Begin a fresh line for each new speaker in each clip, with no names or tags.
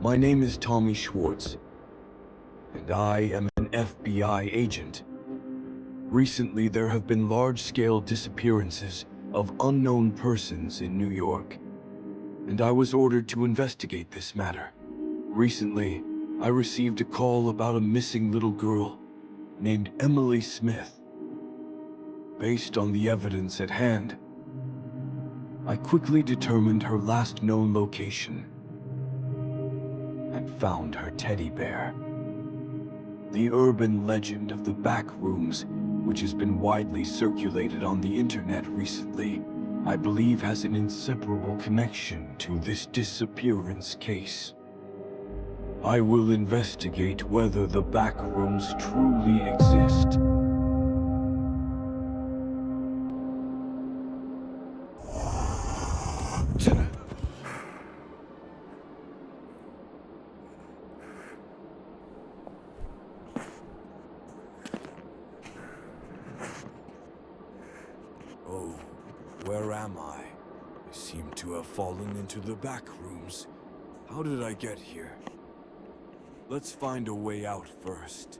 My name is Tommy Schwartz, and I am an FBI agent. Recently, there have been large-scale disappearances of unknown persons in New York, and I was ordered to investigate this matter. Recently, I received a call about a missing little girl named Emily Smith. Based on the evidence at hand, I quickly determined her last known location and found her teddy bear. The urban legend of the Backrooms, which has been widely circulated on the internet recently, I believe has an inseparable connection to this disappearance case. I will investigate whether the Backrooms truly exist.
Oh, where am I? I seem to have fallen into the back rooms. How did I get here? Let's find a way out first.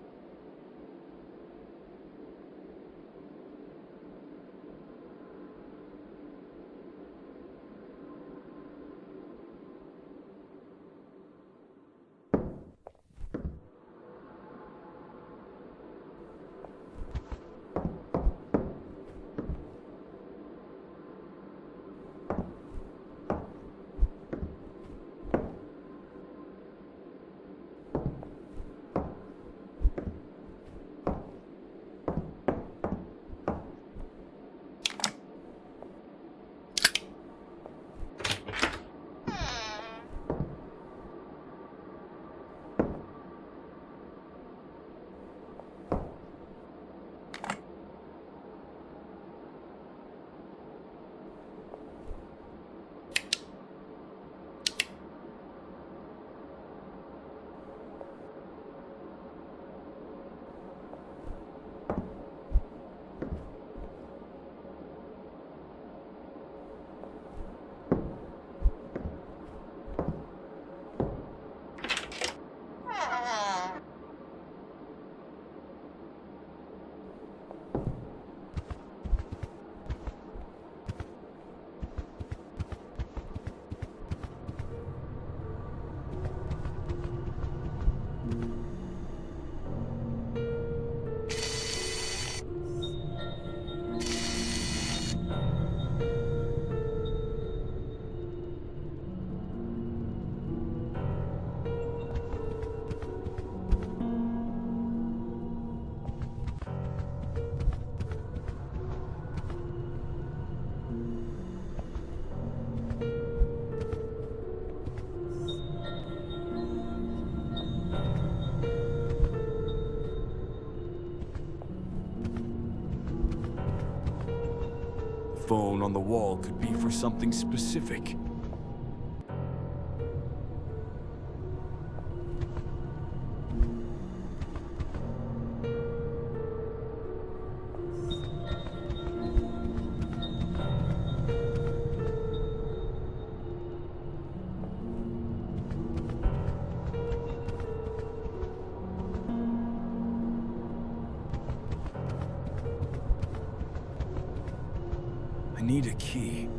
The phone on the wall could be for something specific. I need a key.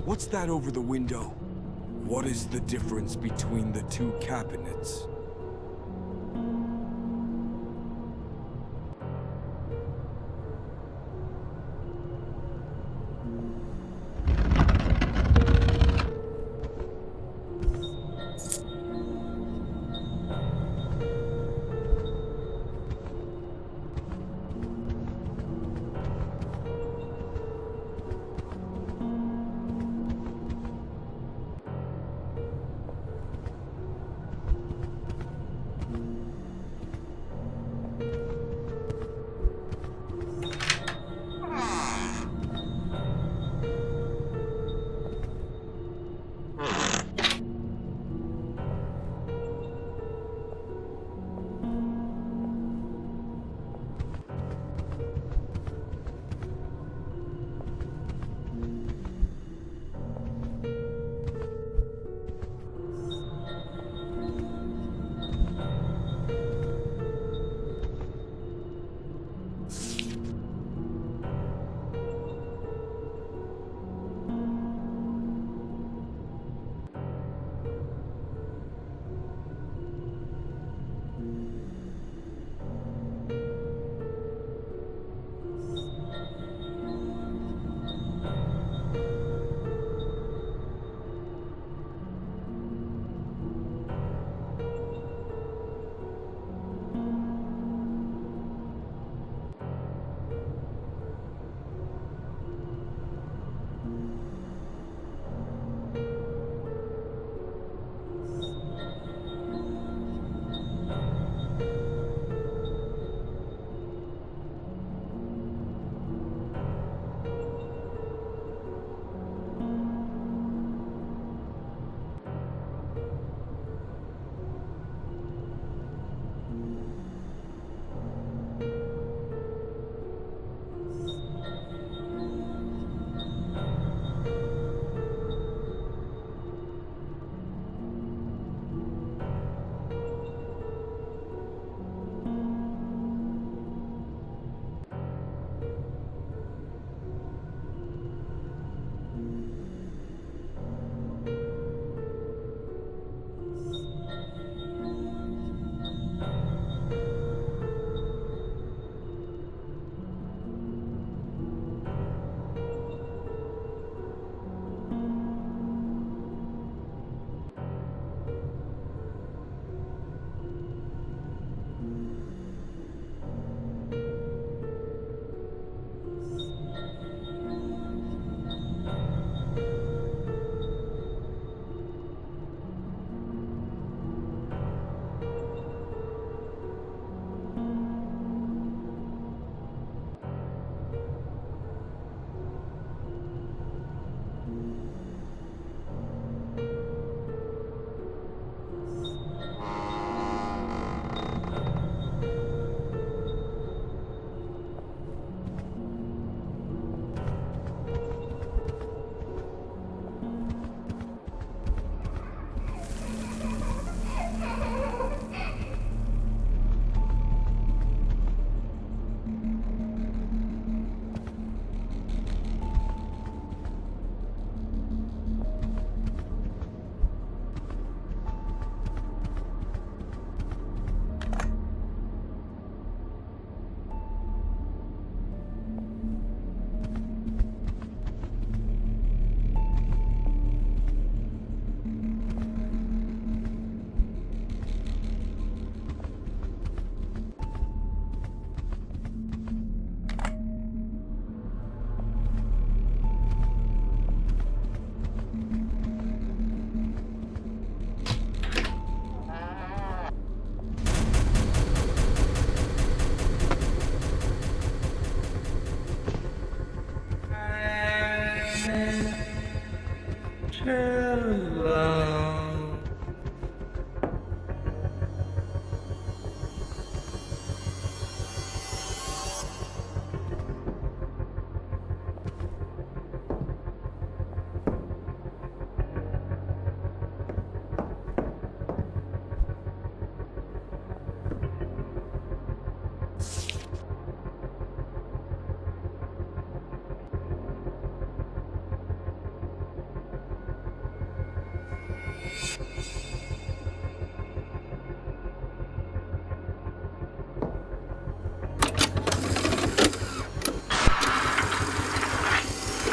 What's that over the window? What is the difference between the two cabinets?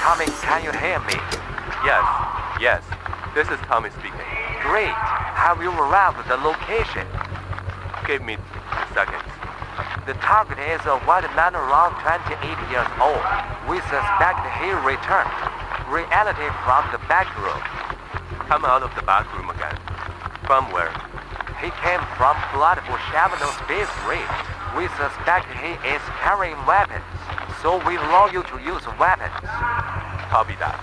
Tommy, can you hear me?
Yes, yes. This is Tommy speaking.
Great. Have you arrived at the location?
Give me 2 seconds.
The target is a white man around 28 years old. We suspect he returned. Reality from the back room.
Come out of the back room again. From where?
He came from Bloodbush Avenue Space Ridge. We suspect he is carrying weapons, so we allow you to use weapons.
Copy that.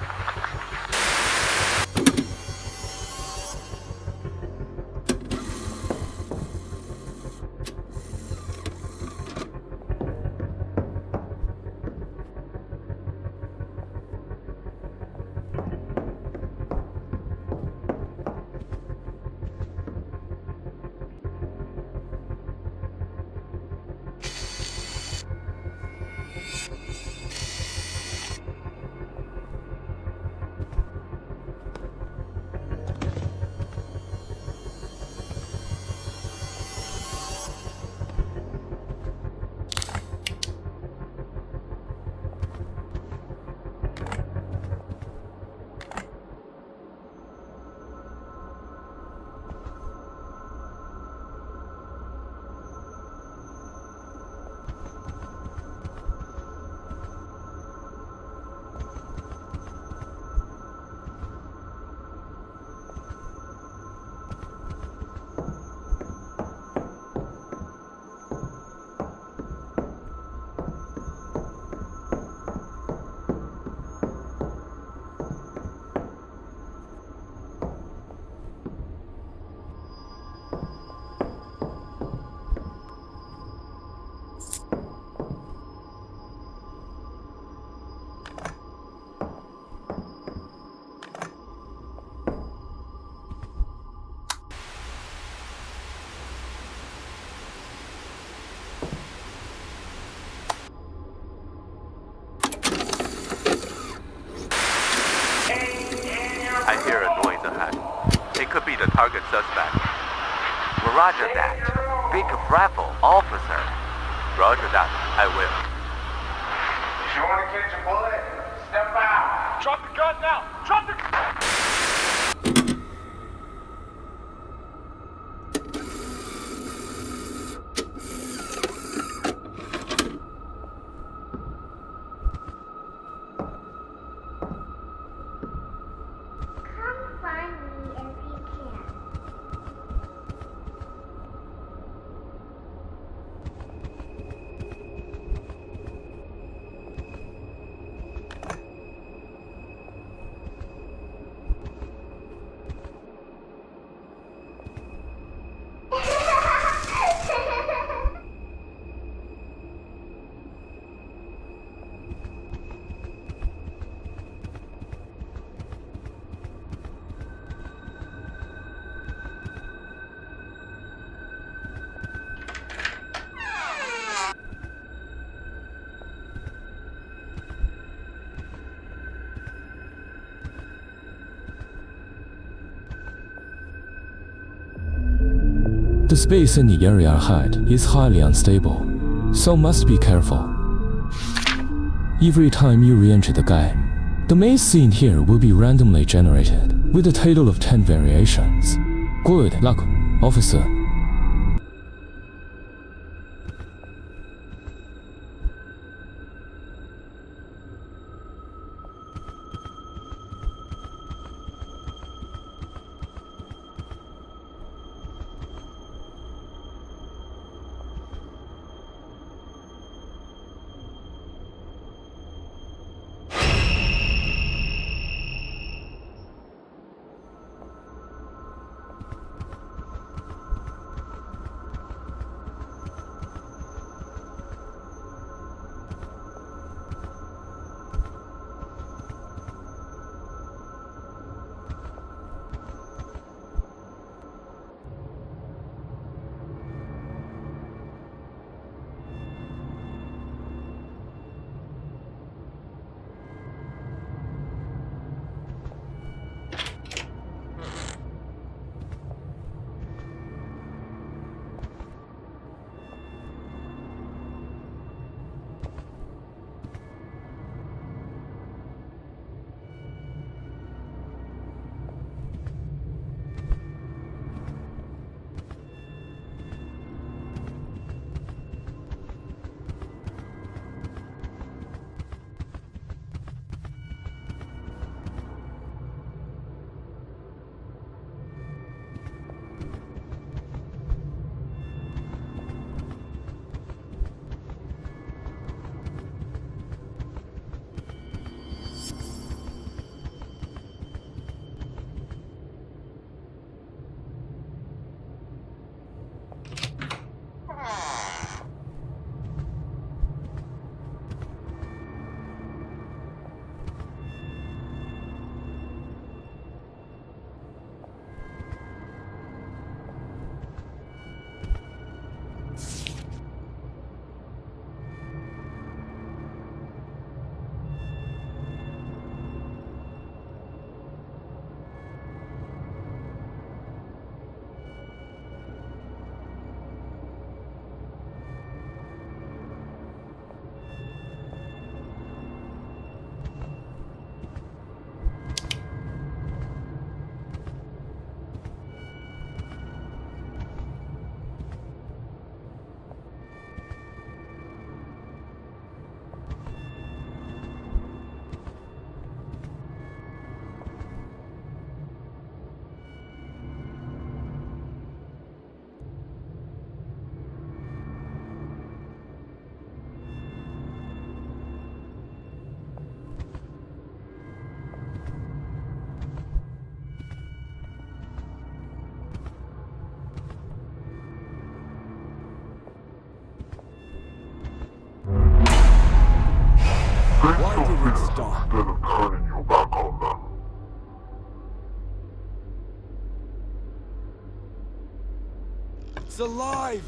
I hear a noise ahead. It could be the target suspect.
Roger that. Be careful, officer.
Roger that. I will.
If you want to catch a bullet, step out.
Drop the gun now! Drop the
Come find me if you can.
The space in the area ahead is highly unstable, so must be careful. Every time you re-enter the game, the maze scene here will be randomly generated with a total of 10 variations. Good luck, officer.
Why did it stop?
Instead of turning your back on them.
It's alive!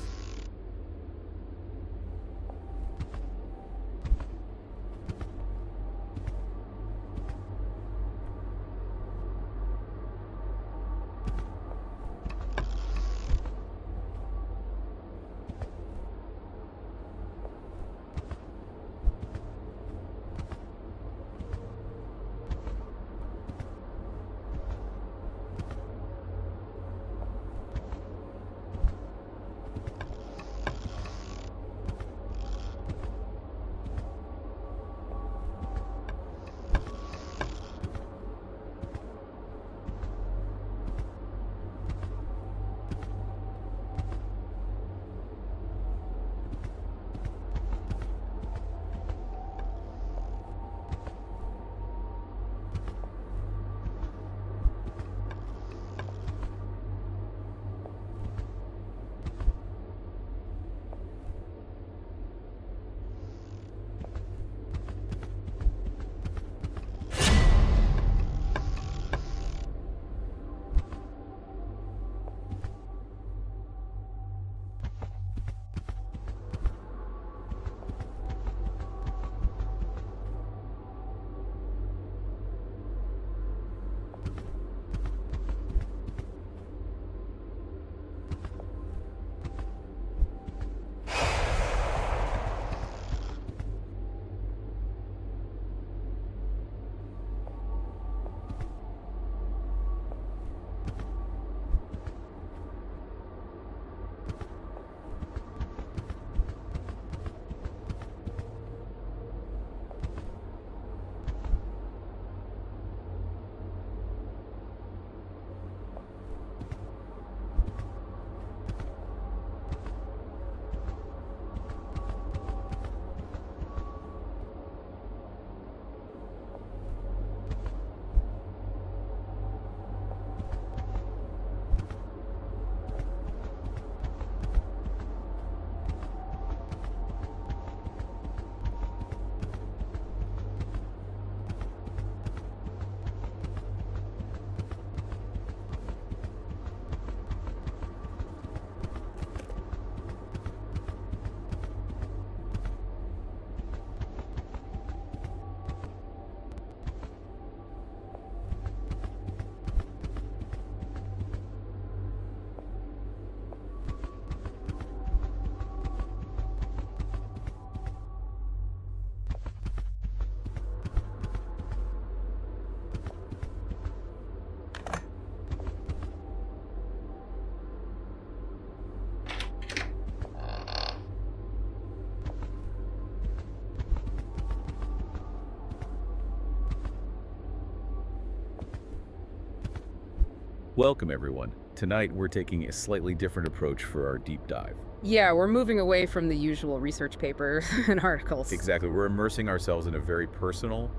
Welcome everyone. Tonight we're taking a slightly different approach for our deep dive.
Yeah, we're moving away from the usual research papers and articles.
Exactly. We're immersing ourselves in a very personal,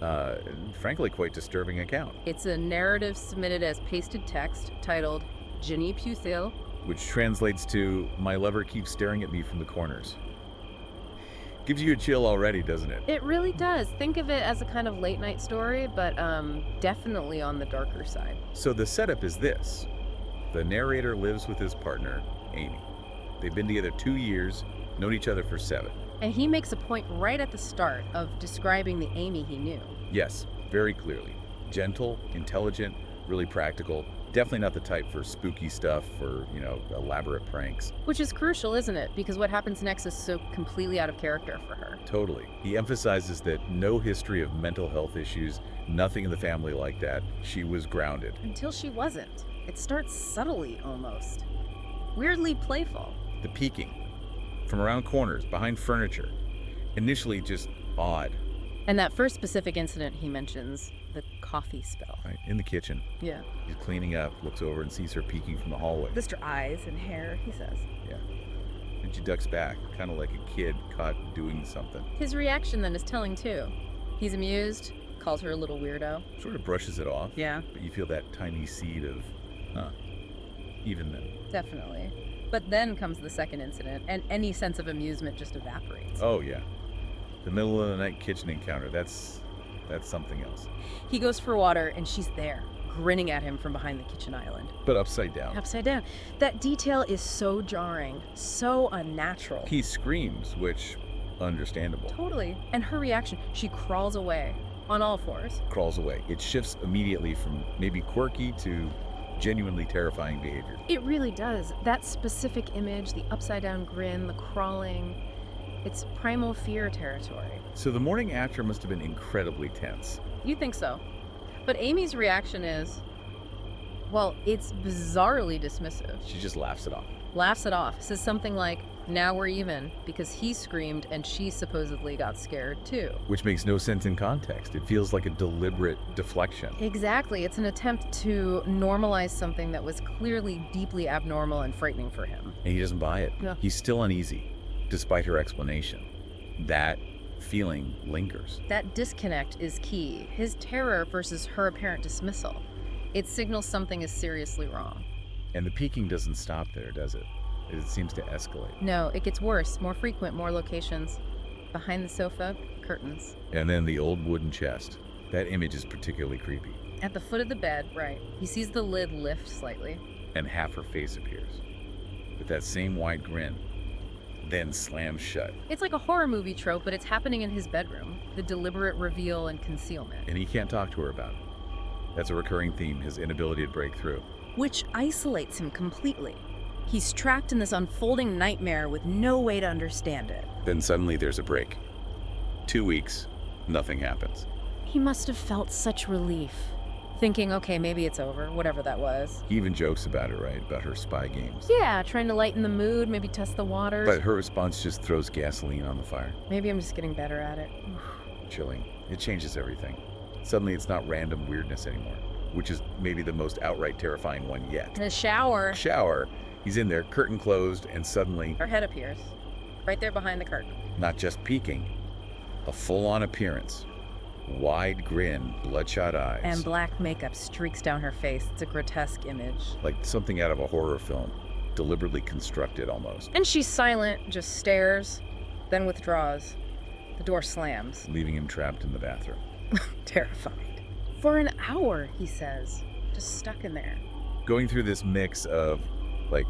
and frankly quite disturbing account.
It's a narrative submitted as pasted text titled Jenny Puthil,
which translates to "My lover keeps staring at me from the corners." Gives you a chill already, doesn't it?
It really does. Think of it as a kind of late night story, but definitely on the darker side.
So the setup is this. The narrator lives with his partner, Amy. They've been together 2 years, known each other for 7.
And he makes a point right at the start of describing the Amy he knew.
Yes, very clearly. Gentle, intelligent, really practical. Definitely not the type for spooky stuff or, elaborate pranks.
Which is crucial, isn't it? Because what happens next is so completely out of character for her.
Totally. He emphasizes that no history of mental health issues, nothing in the family like that. She was grounded.
Until she wasn't. It starts subtly, almost. Weirdly playful.
The peeking. From around corners, behind furniture. Initially just odd.
And that first specific incident he mentions, the coffee spill.
Right, in the kitchen.
Yeah.
He's cleaning up, looks over and sees her peeking from the hallway.
Just her eyes and hair, he says.
Yeah. And she ducks back, kind of like a kid caught doing something.
His reaction then is telling too. He's amused, calls her a little weirdo.
Sort of brushes it off.
Yeah.
But you feel that tiny seed of, even then.
Definitely. But then comes the second incident, and any sense of amusement just evaporates.
Oh, yeah. The middle of the night kitchen encounter, that's something else.
He goes for water, and she's there, grinning at him from behind the kitchen island.
But upside down.
Upside down. That detail is so jarring, so unnatural.
He screams, which, understandable.
Totally. And her reaction, she crawls away on all fours.
Crawls away. It shifts immediately from maybe quirky to genuinely terrifying behavior.
It really does. That specific image, the upside down grin, the crawling, it's primal fear territory.
So the morning after must have been incredibly tense.
You think so? But Amy's reaction is, well, it's bizarrely dismissive.
She just laughs it off.
Laughs it off. Says something like, now we're even, because he screamed and she supposedly got scared too.
Which makes no sense in context. It feels like a deliberate deflection.
Exactly. It's an attempt to normalize something that was clearly deeply abnormal and frightening for him.
And he doesn't buy it.
No.
He's still uneasy, despite her explanation. That feeling lingers.
That disconnect is key. His terror versus her apparent dismissal. It signals something is seriously wrong.
And the peeking doesn't stop there, does it? It seems to escalate.
No, it gets worse, more frequent, more locations. Behind the sofa, curtains.
And then the old wooden chest. That image is particularly creepy.
At the foot of the bed, right. He sees the lid lift slightly.
And half her face appears. With that same wide grin. Then slams shut.
It's like a horror movie trope, but it's happening in his bedroom. The deliberate reveal and concealment.
And he can't talk to her about it. That's a recurring theme, his inability to break through.
Which isolates him completely. He's trapped in this unfolding nightmare with no way to understand it.
Then suddenly there's a break. 2 weeks, nothing happens.
He must have felt such relief. Thinking, okay, maybe it's over, whatever that was.
He even jokes about it, right? About her spy games.
Yeah, trying to lighten the mood, maybe test the waters.
But her response just throws gasoline on the fire.
Maybe I'm just getting better at it.
Chilling. It changes everything. Suddenly it's not random weirdness anymore, which is maybe the most outright terrifying one yet.
The shower.
Shower. He's in there, curtain closed, and suddenly...
Her head appears. Right there behind the curtain.
Not just peeking. A full-on appearance. Wide grin, bloodshot eyes.
And black makeup streaks down her face. It's a grotesque image.
Like something out of a horror film. Deliberately constructed, almost.
And she's silent, just stares, then withdraws. The door slams.
Leaving him trapped in the bathroom.
Terrified. For an hour, he says. Just stuck in there.
Going through this mix of, like,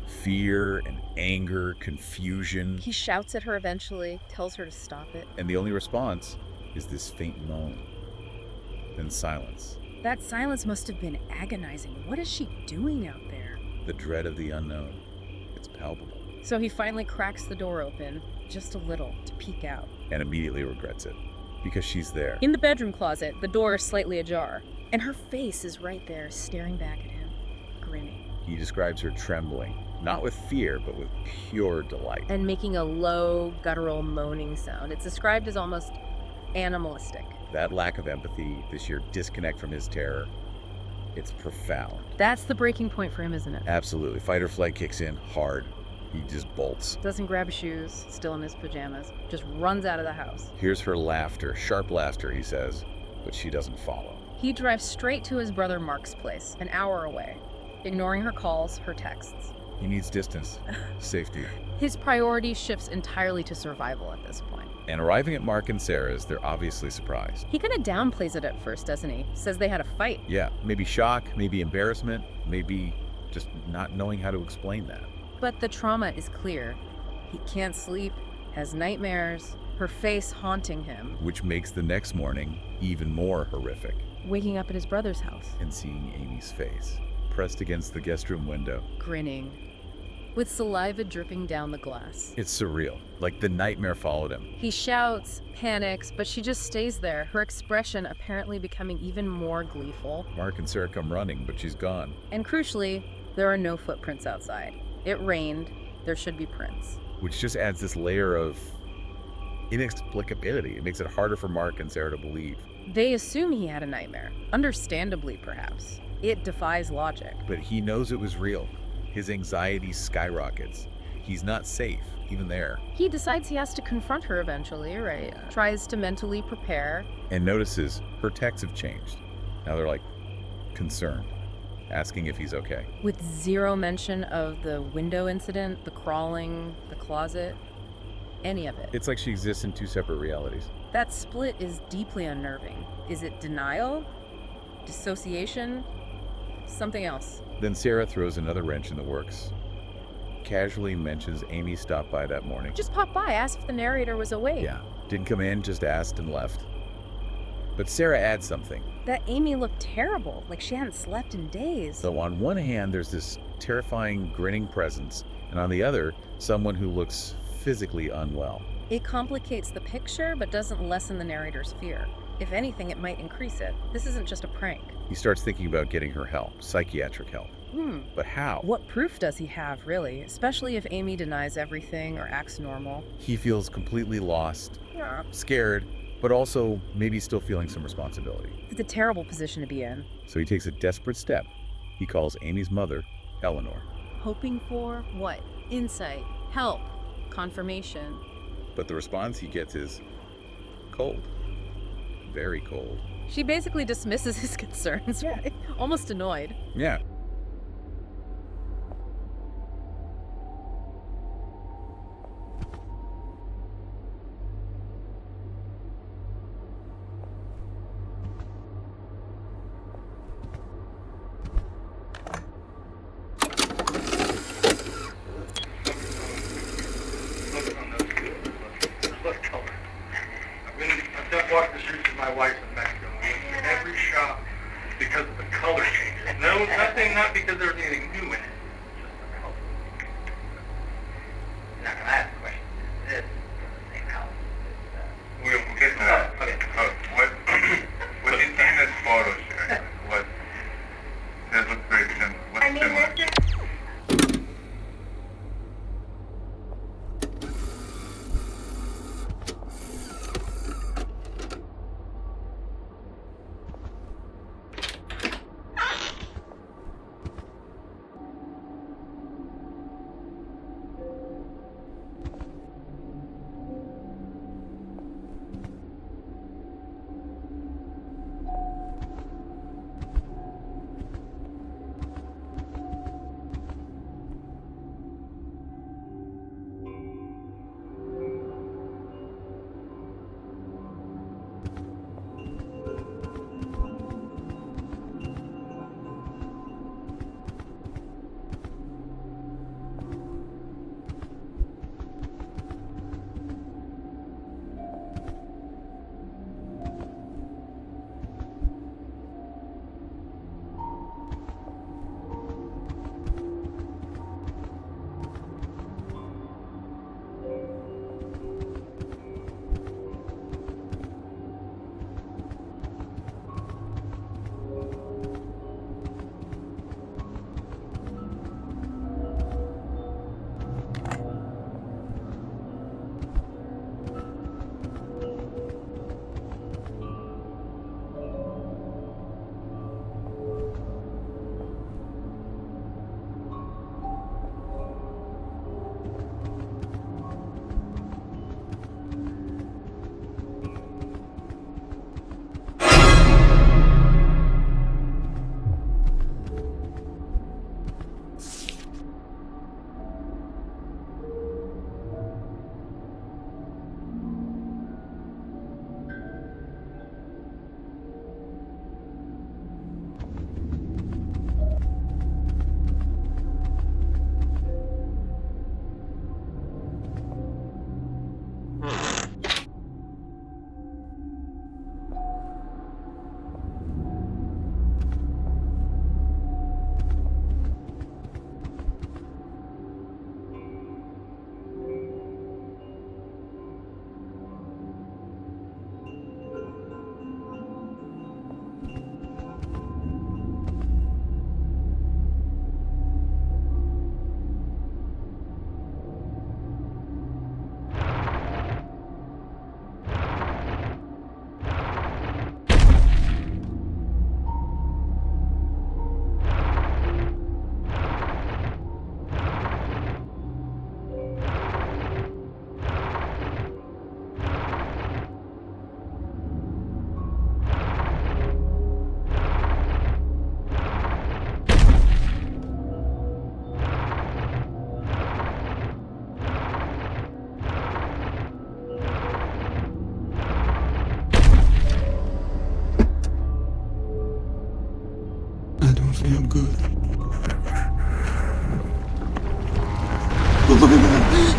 fear and anger, confusion.
He shouts at her eventually, tells her to stop it.
And the only response is this faint moan. Then silence.
That silence must have been agonizing. What is she doing out there?
The dread of the unknown. It's palpable.
So he finally cracks the door open, just a little, to peek out.
And immediately regrets it. Because she's there.
In the bedroom closet, the door is slightly ajar. And her face is right there, staring back at him, grinning.
He describes her trembling. Not with fear, but with pure delight.
And making a low, guttural moaning sound. It's described as almost animalistic.
That lack of empathy, this sheer disconnect from his terror, it's profound.
That's the breaking point for him, isn't it?
Absolutely. Fight or flight kicks in hard. He just bolts.
Doesn't grab his shoes, still in his pajamas. Just runs out of the house.
Hears her laughter, sharp laughter, he says, but she doesn't follow.
He drives straight to his brother Mark's place, an hour away, ignoring her calls, her texts.
He needs distance, safety.
His priority shifts entirely to survival at this point.
And arriving at Mark and Sarah's, they're obviously surprised.
He kind of downplays it at first, doesn't he? Says they had a fight.
Yeah, maybe shock, maybe embarrassment, maybe just not knowing how to explain that.
But the trauma is clear. He can't sleep, has nightmares, her face haunting him.
Which makes the next morning even more horrific.
Waking up at his brother's house.
And seeing Amy's face, pressed against the guest room window.
Grinning, with saliva dripping down the glass.
It's surreal, like the nightmare followed him.
He shouts, panics, but she just stays there, her expression apparently becoming even more gleeful.
Mark and Sarah come running, but she's gone.
And crucially, there are no footprints outside. It rained, there should be prints.
Which just adds this layer of inexplicability. It makes it harder for Mark and Sarah to believe.
They assume he had a nightmare, understandably perhaps. It defies logic.
But he knows it was real. His anxiety skyrockets. He's not safe, even there.
He decides he has to confront her eventually, right? Tries to mentally prepare.
And notices her texts have changed. Now they're like concerned, asking if he's okay.
With zero mention of the window incident, the crawling, the closet. any of it.
It's like she exists in two separate realities.
That split is deeply unnerving. Is it denial? Dissociation? Something else?
Then Sarah throws another wrench in the works. Casually mentions Amy stopped by that morning.
Just pop by, ask if the narrator was awake.
Yeah, didn't come in, just asked and left. But Sarah adds something.
That Amy looked terrible, like she hadn't slept in days.
So on one hand, there's this terrifying, grinning presence, and on the other, someone who looks physically unwell.
It complicates the picture, but doesn't lessen the narrator's fear. If anything, it might increase it. This isn't just a prank.
He starts thinking about getting her help, psychiatric help. But how?
What proof does he have, really? Especially if Amy denies everything or acts normal.
He feels completely lost,
Yeah.
scared, but also maybe still feeling some responsibility.
It's a terrible position to be in.
So he takes a desperate step. He calls Amy's mother, Eleanor.
Hoping for what? Insight, help, confirmation.
But the response he gets is cold. Very cold.
She basically dismisses his concerns, right? Almost annoyed.
Yeah.
I've just walked the streets with my wife in Mexico. We went to every shop because of the color changes. No, nothing, not because there was anything new in it. Just the color.
Now, can I ask a question? Is this the same house?
We'll get to that. What in this photo, sir? What? That looks very similar. What's
I mean,
similar?
this is
me I'm good. Look at that.